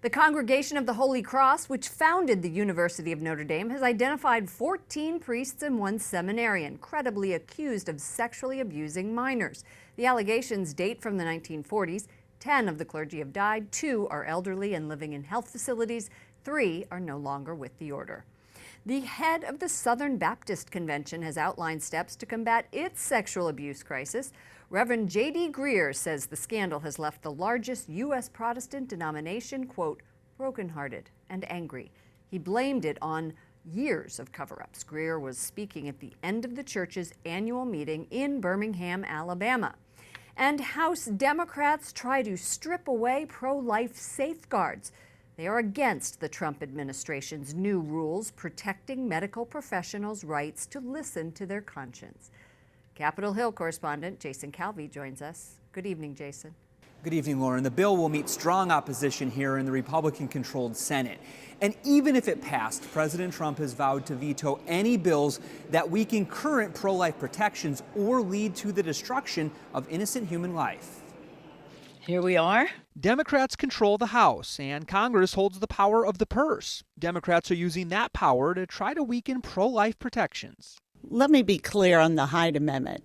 The Congregation of the Holy Cross, which founded the University of Notre Dame, has identified 14 priests and one seminarian credibly accused of sexually abusing minors. The allegations date from the 1940s. 10 of the clergy have died, 2 are elderly and living in health facilities, 3 are no longer with the order. The head of the Southern Baptist Convention has outlined steps to combat its sexual abuse crisis. Reverend J.D. Greer says the scandal has left the largest U.S. Protestant denomination, quote, brokenhearted and angry. He blamed it on years of cover-ups. Greer was speaking at the end of the church's annual meeting in Birmingham, Alabama. And House Democrats try to strip away pro-life safeguards. They are against the Trump administration's new rules protecting medical professionals' rights to listen to their conscience. Capitol Hill correspondent Jason Calvi joins us. Good evening, Jason. Good evening, Lauren. The bill will meet strong opposition here in the Republican-controlled Senate. And even if it passed, President Trump has vowed to veto any bills that weaken current pro-life protections or lead to the destruction of innocent human life. Here we are. Democrats control the House, and Congress holds the power of the purse. Democrats are using that power to try to weaken pro-life protections. Let me be clear on the Hyde Amendment.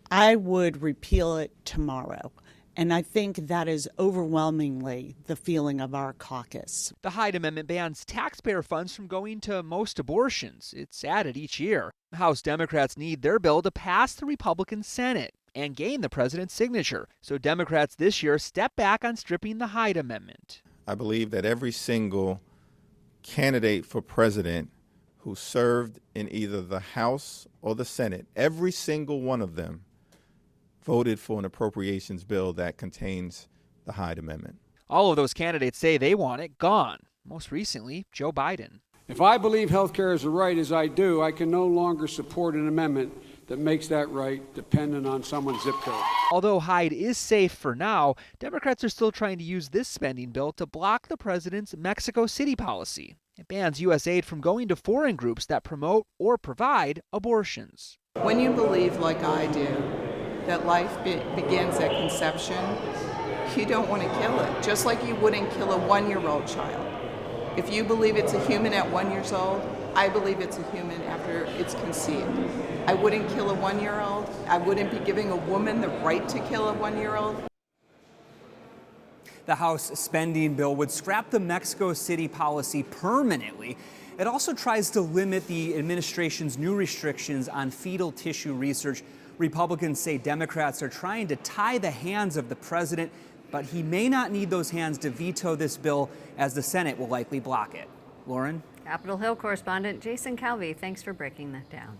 I would repeal it tomorrow, and I think that is overwhelmingly the feeling of our caucus. The Hyde Amendment bans taxpayer funds from going to most abortions. It's added each year. House Democrats need their bill to pass the Republican Senate and gain the president's signature. So Democrats this year step back on stripping the Hyde Amendment. I believe that every single candidate for president who served in either the House or the Senate, every single one of them voted for an appropriations bill that contains the Hyde Amendment. All of those candidates say they want it gone. Most recently, Joe Biden. If I believe health care is a right, as I do, I can no longer support an amendment that makes that right dependent on someone's zip code. Although Hyde is safe for now, Democrats are still trying to use this spending bill to block the president's Mexico City policy. It bans U.S. aid from going to foreign groups that promote or provide abortions. When you believe, like I do, that life begins at conception, you don't want to kill it, just like you wouldn't kill a 1-year-old child. If you believe it's a human at 1 year old, I believe it's a human after it's conceived. I wouldn't kill a 1-year-old. I wouldn't be giving a woman the right to kill a 1-year-old. The House spending bill would scrap the Mexico City policy permanently. It also tries to limit the administration's new restrictions on fetal tissue research. Republicans say Democrats are trying to tie the hands of the president, but he may not need those hands to veto this bill, as the Senate will likely block it. Lauren? Capitol Hill correspondent Jason Calvi, thanks for breaking that down.